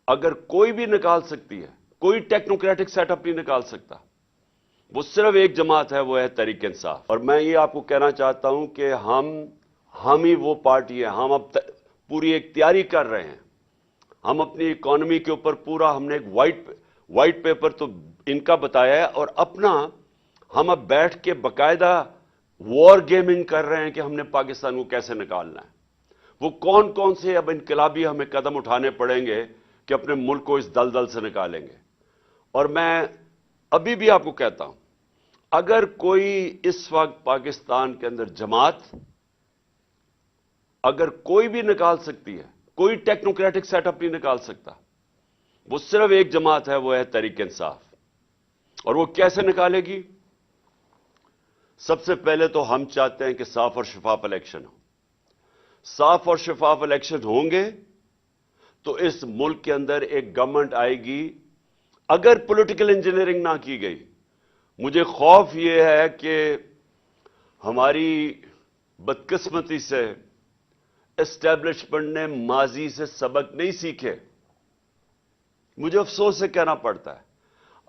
اگر کوئی بھی نکال سکتی ہے، کوئی ٹیکنوکریٹک سیٹ اپ نہیں نکال سکتا، وہ صرف ایک جماعت ہے، وہ ہے تحریک انصاف۔ اور میں یہ آپ کو کہنا چاہتا ہوں کہ ہم ہی وہ پارٹی ہے، ہم اب پوری ایک تیاری کر رہے ہیں، ہم اپنی اکانومی کے اوپر پورا ہم نے ایک وائٹ پیپر تو ان کا بتایا ہے، اور اپنا ہم اب بیٹھ کے باقاعدہ وار گیمنگ کر رہے ہیں کہ ہم نے پاکستان کو کیسے نکالنا ہے۔ وہ کون سے اب انقلابی ہمیں قدم اٹھانے پڑیں گے کہ اپنے ملک کو اس دلدل سے نکالیں گے۔ اور میں ابھی بھی آپ کو کہتا ہوں، اگر کوئی اس وقت پاکستان کے اندر جماعت اگر کوئی بھی نکال سکتی ہے، کوئی ٹیکنوکریٹک سیٹ اپ نہیں نکال سکتا، وہ صرف ایک جماعت ہے، وہ ہے تحریک انصاف۔ اور وہ کیسے نکالے گی؟ سب سے پہلے تو ہم چاہتے ہیں کہ صاف اور شفاف الیکشن ہو۔ صاف اور شفاف الیکشن ہوں گے تو اس ملک کے اندر ایک گورنمنٹ آئے گی۔ اگر پولیٹیکل انجینئرنگ نہ کی گئی، مجھے خوف یہ ہے کہ ہماری بدقسمتی سے اسٹیبلشمنٹ نے ماضی سے سبق نہیں سیکھے۔ مجھے افسوس سے کہنا پڑتا ہے،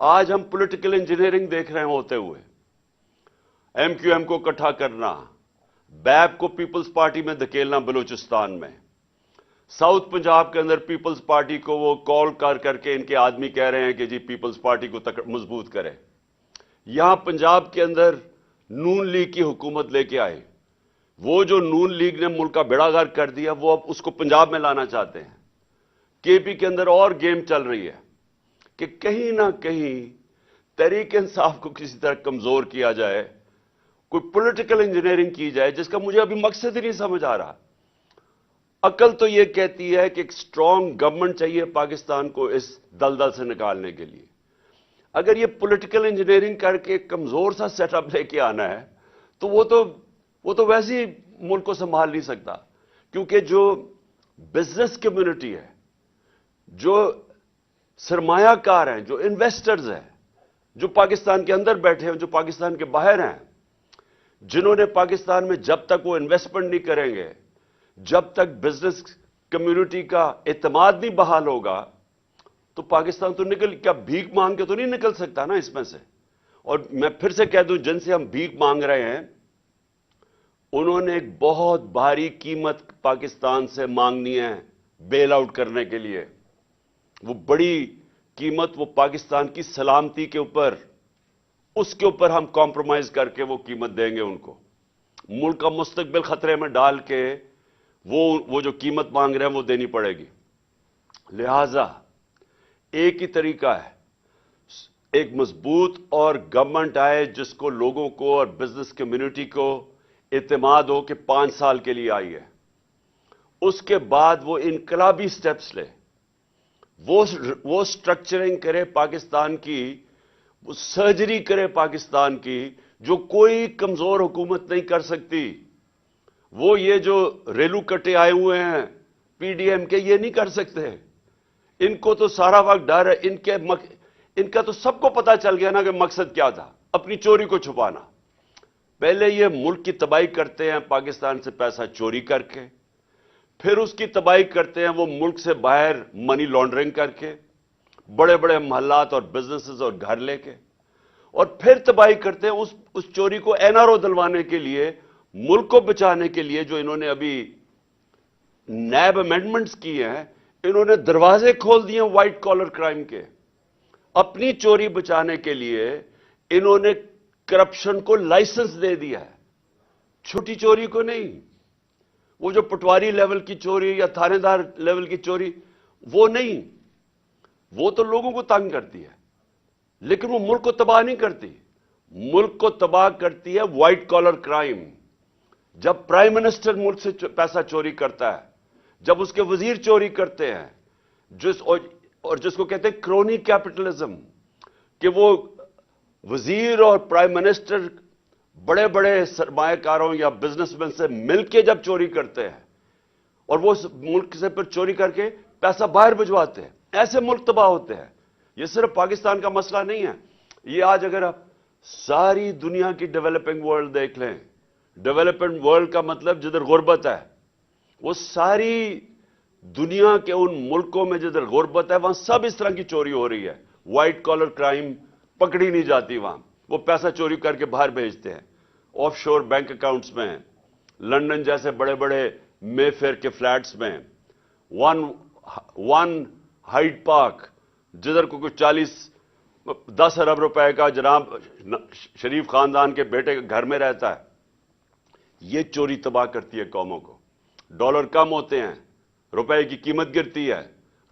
آج ہم پولیٹیکل انجینئرنگ دیکھ رہے ہیں ہوتے ہوئے، ایم کیو ایم کو اکٹھا کرنا، بیپ کو پیپلز پارٹی میں دھکیلنا بلوچستان میں، ساؤتھ پنجاب کے اندر پیپلز پارٹی کو وہ کال کر کے ان کے آدمی کہہ رہے ہیں کہ جی پیپلز پارٹی کو مضبوط کرے۔ یہاں پنجاب کے اندر نون لیگ کی حکومت لے کے آئے، وہ جو نون لیگ نے ملک کا بیڑا غرق کر دیا، وہ اب اس کو پنجاب میں لانا چاہتے ہیں۔ کے پی کے اندر اور گیم چل رہی ہے کہ کہیں نہ کہیں تحریک انصاف کو کسی طرح کمزور کیا جائے، کوئی پولیٹیکل انجینئرنگ کی جائے، جس کا مجھے ابھی مقصد ہی نہیں سمجھ آ رہا۔ عقل تو یہ کہتی ہے کہ ایک سٹرونگ گورنمنٹ چاہیے پاکستان کو اس دلدل سے نکالنے کے لیے۔ اگر یہ پولیٹیکل انجینئرنگ کر کے ایک کمزور سا سیٹ اپ لے کے آنا ہے تو وہ تو ویسے ہی ملک کو سنبھال نہیں سکتا، کیونکہ جو بزنس کمیونٹی ہے، جو سرمایہ کار ہیں، جو انویسٹرز ہیں، جو پاکستان کے اندر بیٹھے ہیں، جو پاکستان کے باہر ہیں، جنہوں نے پاکستان میں جب تک وہ انویسٹمنٹ نہیں کریں گے، جب تک بزنس کمیونٹی کا اعتماد نہیں بحال ہوگا، تو پاکستان تو کیا بھیک مانگ کے تو نہیں نکل سکتا نا اس میں سے۔ اور میں پھر سے کہہ دوں، جن سے ہم بھیک مانگ رہے ہیں، انہوں نے ایک بہت بھاری قیمت پاکستان سے مانگنی ہے بیل آؤٹ کرنے کے لیے۔ وہ بڑی قیمت وہ پاکستان کی سلامتی کے اوپر، اس کے اوپر ہم کمپرومائز کر کے وہ قیمت دیں گے ان کو۔ ملک کا مستقبل خطرے میں ڈال کے وہ جو قیمت مانگ رہے ہیں وہ دینی پڑے گی۔ لہذا ایک ہی طریقہ ہے، ایک مضبوط اور گورنمنٹ آئے جس کو لوگوں کو اور بزنس کمیونٹی کو اعتماد ہو کہ 5 سال کے لیے آئی ہے۔ اس کے بعد وہ انقلابی سٹیپس لے، وہ سٹرکچرنگ کرے پاکستان کی، وہ سرجری کرے پاکستان کی، جو کوئی کمزور حکومت نہیں کر سکتی۔ وہ یہ جو ریلو کٹے آئے ہوئے ہیں پی ڈی ایم کے، یہ نہیں کر سکتے۔ ان کو تو سارا وقت ڈر ہے، ان کا تو سب کو پتا چل گیا نا کہ مقصد کیا تھا، اپنی چوری کو چھپانا۔ پہلے یہ ملک کی تباہی کرتے ہیں پاکستان سے پیسہ چوری کر کے، پھر اس کی تباہی کرتے ہیں وہ ملک سے باہر منی لانڈرنگ کر کے، بڑے بڑے محلات اور بزنسز اور گھر لے کے، اور پھر تباہی کرتے ہیں اس چوری کو این آر او دلوانے کے لیے، ملک کو بچانے کے لیے۔ جو انہوں نے ابھی نیب امینڈمنٹس کیے ہیں، انہوں نے دروازے کھول دیے وائٹ کالر کرائم کے۔ اپنی چوری بچانے کے لیے انہوں نے کرپشن کو لائسنس دے دیا ہے، چھوٹی چوری کو نہیں۔ وہ جو پٹواری لیول کی چوری یا تھانے دار لیول کی چوری، وہ نہیں، وہ تو لوگوں کو تنگ کرتی ہے، لیکن وہ ملک کو تباہ نہیں کرتی۔ ملک کو تباہ کرتی ہے وائٹ کالر کرائم۔ جب پرائم منسٹر ملک سے پیسہ چوری کرتا ہے، جب اس کے وزیر چوری کرتے ہیں، جس کو کہتے ہیں کرونی کیپٹلزم، کہ وہ وزیر اور پرائم منسٹر بڑے بڑے سرمایہ کاروں یا بزنس مین سے مل کے جب چوری کرتے ہیں اور وہ ملک سے پھر چوری کر کے پیسہ باہر بھجواتے ہیں، ایسے ملک تباہ ہوتے ہیں۔ یہ صرف پاکستان کا مسئلہ نہیں ہے، یہ آج اگر آپ ساری دنیا کی ڈیولپنگ ورلڈ دیکھ لیں، ڈیولپنگ ورلڈ کا مطلب جدھر غربت ہے، وہ ساری دنیا کے ان ملکوں میں جدھر غربت ہے وہاں سب اس طرح کی چوری ہو رہی ہے. وائٹ کالر کرائم پکڑی نہیں جاتی وہاں. وہ پیسہ چوری کر کے باہر بھیجتے ہیں, آف شور بینک اکاؤنٹس میں ہیں, لندن جیسے بڑے بڑے مے فیئر کے فلیٹس میں, ون ہائیڈ پارک جدھر کو کوئی 10 ارب روپے کا جناب شریف خاندان کے بیٹے کے گھر میں رہتا ہے. یہ چوری تباہ کرتی ہے قوموں کو. ڈالر کم ہوتے ہیں, روپے کی قیمت گرتی ہے,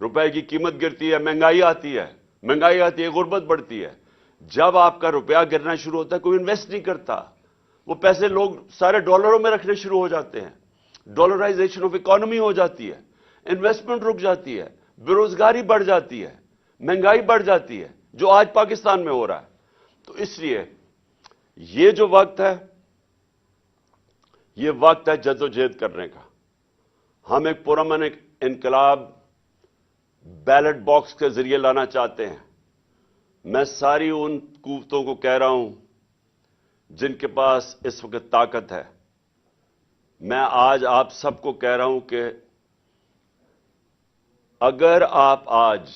روپے کی قیمت گرتی ہے, مہنگائی آتی ہے, غربت بڑھتی ہے. جب آپ کا روپیہ گرنا شروع ہوتا ہے کوئی انویسٹ نہیں کرتا, وہ پیسے لوگ سارے ڈالروں میں رکھنے شروع ہو جاتے ہیں, ڈالرائزیشن آف اکانومی ہو جاتی ہے, انویسٹمنٹ رک جاتی ہے, بے روزگاری بڑھ جاتی ہے, مہنگائی بڑھ جاتی ہے, جو آج پاکستان میں ہو رہا ہے. تو اس لیے یہ جو وقت ہے یہ وقت ہے جدوجہد کرنے کا. ہم ایک پرامن انقلاب بیلٹ باکس کے ذریعے لانا چاہتے ہیں. میں ساری ان قوتوں کو کہہ رہا ہوں جن کے پاس اس وقت طاقت ہے, میں آج آپ سب کو کہہ رہا ہوں کہ اگر آپ آج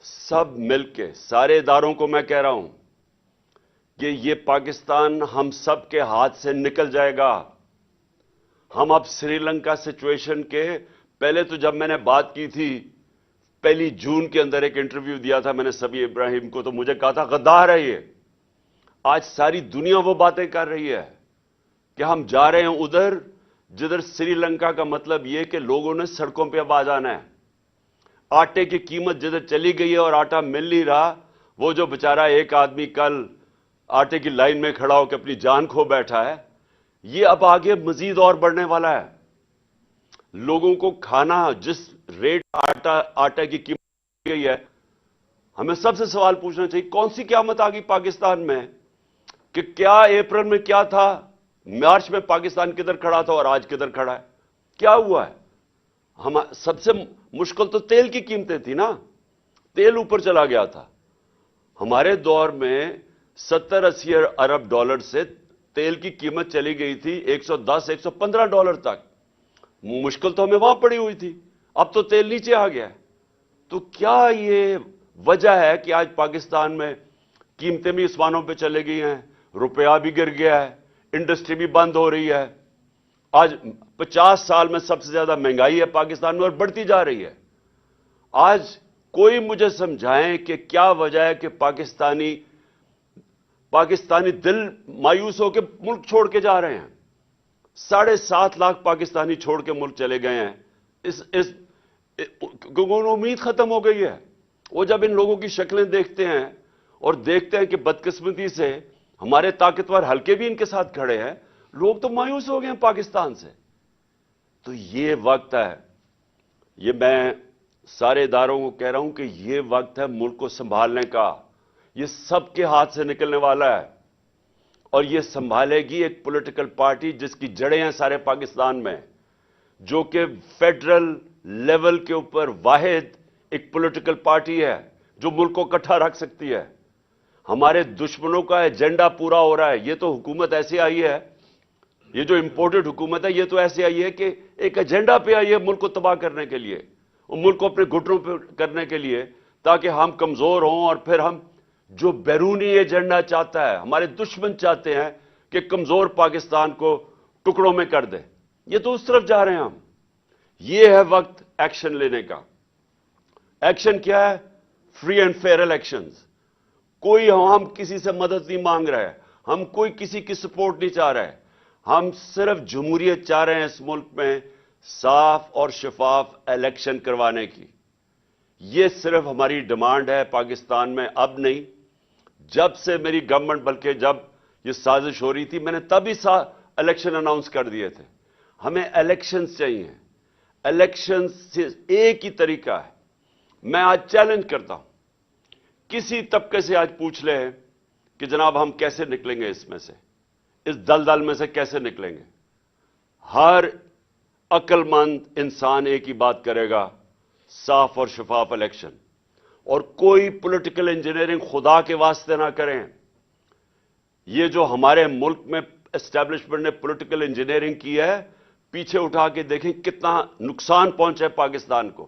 سب مل کے, سارے اداروں کو میں کہہ رہا ہوں کہ یہ پاکستان ہم سب کے ہاتھ سے نکل جائے گا. ہم اب سری لنکا سچویشن کے پہلے تو جب میں نے بات کی تھی 1 جون کے اندر ایک انٹرویو دیا تھا میں نے سبی ابراہیم کو, تو مجھے کہا تھا غدار ہے یہ. آج ساری دنیا وہ باتیں کر رہی ہے کہ ہم جا رہے ہیں ادھر جدھر سری لنکا کا مطلب یہ کہ لوگوں نے سڑکوں پہ اب آ جانا ہے. آٹے کی قیمت جدھر چلی گئی ہے اور آٹا مل نہیں رہا, وہ جو بیچارہ ایک آدمی کل آٹے کی لائن میں کھڑا ہو کے اپنی جان کھو بیٹھا ہے, یہ اب آگے مزید اور بڑھنے والا ہے. لوگوں کو کھانا جس ریٹ آٹا کی قیمت گئی ہے, ہمیں سب سے سوال پوچھنا چاہیے کون سی قیامت آ گئی پاکستان میں کہ کیا اپریل میں کیا تھا, مارچ میں پاکستان کدھر کھڑا تھا اور آج کدھر کھڑا ہے, کیا ہوا ہے؟ ہم سب سے مشکل تو تیل کی قیمتیں تھی نا, تیل اوپر چلا گیا تھا. ہمارے دور میں 70-80 ارب ڈالر سے تیل کی قیمت چلی گئی تھی $110-115 تک. مشکل تو ہمیں وہاں پڑی ہوئی تھی, اب تو تیل نیچے آ گیا ہے. تو کیا یہ وجہ ہے کہ آج پاکستان میں قیمتیں بھی آسمانوں پہ چلے گئی ہیں, روپیہ بھی گر گیا ہے, انڈسٹری بھی بند ہو رہی ہے. آج 50 سال میں سب سے زیادہ مہنگائی ہے پاکستان میں اور بڑھتی جا رہی ہے. آج کوئی مجھے سمجھائیں کہ کیا وجہ ہے کہ پاکستانی دل مایوس ہو کے ملک چھوڑ کے جا رہے ہیں. 7.5 لاکھ پاکستانی چھوڑ کے ملک چلے گئے ہیں. امید ختم ہو گئی ہے. وہ جب ان لوگوں کی شکلیں دیکھتے ہیں اور دیکھتے ہیں کہ بدقسمتی سے ہمارے طاقتور حلقے بھی ان کے ساتھ کھڑے ہیں, لوگ تو مایوس ہو گئے ہیں پاکستان سے. تو یہ وقت ہے, یہ میں سارے اداروں کو کہہ رہا ہوں کہ یہ وقت ہے ملک کو سنبھالنے کا. یہ سب کے ہاتھ سے نکلنے والا ہے اور یہ سنبھالے گی ایک پولیٹیکل پارٹی جس کی جڑیں ہیں سارے پاکستان میں, جو کہ فیڈرل لیول کے اوپر واحد ایک پولیٹیکل پارٹی ہے جو ملک کو اکٹھا رکھ سکتی ہے. ہمارے دشمنوں کا ایجنڈا پورا ہو رہا ہے. یہ تو حکومت ایسی آئی ہے, یہ جو امپورٹڈ حکومت ہے یہ تو ایسے آئی ہے کہ ایک ایجنڈا پہ آئی ہے ملک کو تباہ کرنے کے لیے, اور ملک کو اپنے گھٹنوں پہ کرنے کے لیے, تاکہ ہم کمزور ہوں اور پھر ہم جو بیرونی ایجنڈا چاہتا ہے, ہمارے دشمن چاہتے ہیں کہ کمزور پاکستان کو ٹکڑوں میں کر دے, یہ تو اس طرف جا رہے ہیں ہم. یہ ہے وقت ایکشن لینے کا. ایکشن کیا ہے؟ Free and fair elections. کوئی ہم کسی سے مدد نہیں مانگ رہے, ہم کوئی کسی کی سپورٹ نہیں چاہ رہے, ہم صرف جمہوریت چاہ رہے ہیں اس ملک میں صاف اور شفاف الیکشن کروانے کی. یہ صرف ہماری ڈیمانڈ ہے پاکستان میں, اب نہیں. جب سے میری گورنمنٹ, بلکہ جب یہ سازش ہو رہی تھی میں نے تب ہی الیکشن اناؤنس کر دیے تھے. ہمیں الیکشنز چاہیے. الیکشن سے ایک ہی طریقہ ہے. میں آج چیلنج کرتا ہوں, کسی طبقے سے آج پوچھ لے کہ جناب ہم کیسے نکلیں گے اس میں سے, اس دلدل میں سے کیسے نکلیں گے. ہر عقل مند انسان ایک ہی بات کرے گا, صاف اور شفاف الیکشن. اور کوئی پولیٹیکل انجینئرنگ خدا کے واسطے نہ کریں. یہ جو ہمارے ملک میں اسٹیبلشمنٹ نے پولیٹیکل انجینئرنگ کی ہے, پیچھے اٹھا کے دیکھیں کتنا نقصان پہنچا ہے پاکستان کو.